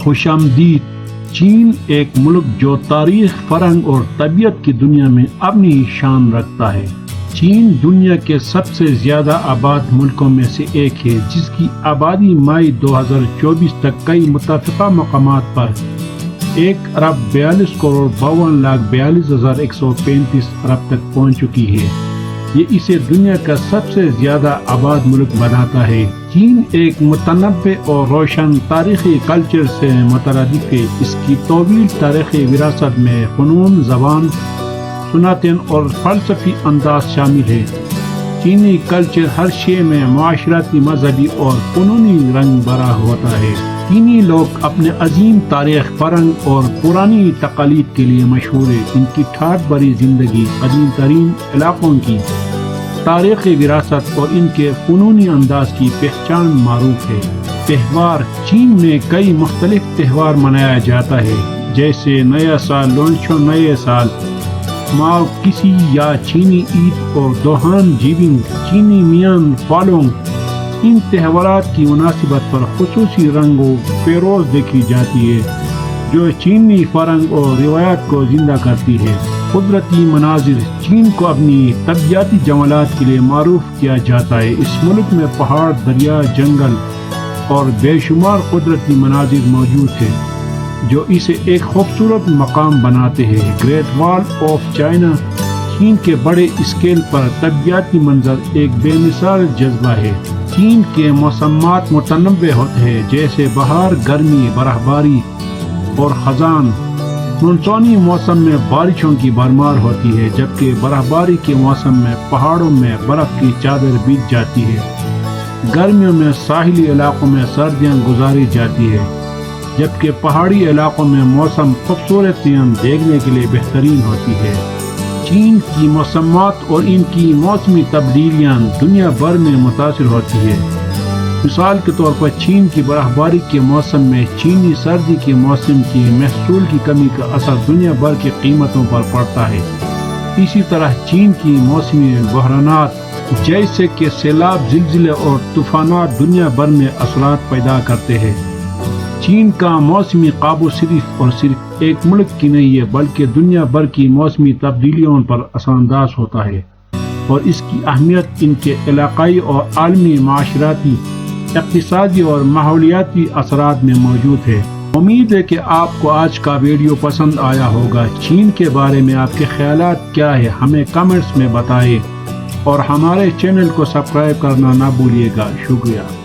خوش آمدید۔ چین ایک ملک جو تاریخ، فرہنگ اور طبیعت کی دنیا میں اپنی شان رکھتا ہے۔ چین دنیا کے سب سے زیادہ آباد ملکوں میں سے ایک ہے، جس کی آبادی مئی 2024 تک کئی متفقہ مقامات پر 1,42,52,42,135 ارب تک پہنچ چکی ہے۔ یہ اسے دنیا کا سب سے زیادہ آباد ملک بناتا ہے۔ چین ایک متنوع اور روشن تاریخی کلچر سے مترادف ہے۔ اس کی طویل تاریخی وراثت میں فنون، زبان، صنعتیں اور فلسفی انداز شامل ہے۔ چینی کلچر ہر شے میں معاشرتی، مذہبی اور فنونی رنگ بھرا ہوتا ہے۔ چینی لوگ اپنے عظیم تاریخ، فرہنگ اور پرانی تقالید کے لیے مشہور ہے۔ ان کی ٹھاٹھ بھری زندگی، قدیم ترین علاقوں کی تاریخی وراثت اور ان کے فنونی انداز کی پہچان معروف ہے۔ تہوار: چین میں کئی مختلف تہوار منایا جاتا ہے، جیسے نیا سال، لونچو نئے سال، ماؤ کسی یا چینی عید اور دوہان جیبنگ، چینی میان فالونگ۔ ان تہوارات کی مناسبت پر خصوصی رنگ و پیروز دیکھی جاتی ہے، جو چینی فرہنگ اور روایات کو زندہ کرتی ہے۔ قدرتی مناظر: چین کو اپنی طبیعتی جمالات کے لیے معروف کیا جاتا ہے۔ اس ملک میں پہاڑ، دریا، جنگل اور بے شمار قدرتی مناظر موجود ہیں، جو اسے ایک خوبصورت مقام بناتے ہیں۔ گریٹ وال آف چائنا: چین کے بڑے اسکیل پر طبیعتی منظر ایک بے مثال جذبہ ہے۔ چین کے موسمات متنوع ہوتے ہیں، جیسے بہار، گرمی، برف باری اور خزاں۔ مونسونی موسم میں بارشوں کی بھرمار ہوتی ہے، جبکہ برف باری کے موسم میں پہاڑوں میں برف کی چادر بچھ جاتی ہے۔ گرمیوں میں ساحلی علاقوں میں سردیاں گزاری جاتی ہے، جبکہ پہاڑی علاقوں میں موسم خوبصورتیاں دیکھنے کے لیے بہترین ہوتی ہے۔ چین کی موسمات اور ان کی موسمی تبدیلیاں دنیا بھر میں متاثر ہوتی ہیں۔ مثال کے طور پر چین کی برف باری کے موسم میں چینی سردی کے موسم کی محصول کی کمی کا اثر دنیا بھر کی قیمتوں پر پڑتا ہے۔ اسی طرح چین کی موسمی بحرانات جیسے کہ سیلاب، زلزلے اور طوفانات دنیا بھر میں اثرات پیدا کرتے ہیں۔ چین کا موسمی قابو صرف اور صرف ایک ملک کی نہیں ہے، بلکہ دنیا بھر کی موسمی تبدیلیوں پر اثر انداز ہوتا ہے، اور اس کی اہمیت ان کے علاقائی اور عالمی معاشرتی، اقتصادی اور ماحولیاتی اثرات میں موجود ہے۔ امید ہے کہ آپ کو آج کا ویڈیو پسند آیا ہوگا۔ چین کے بارے میں آپ کے خیالات کیا ہیں، ہمیں کمنٹس میں بتائیں، اور ہمارے چینل کو سبسکرائب کرنا نہ بھولیے گا۔ شکریہ۔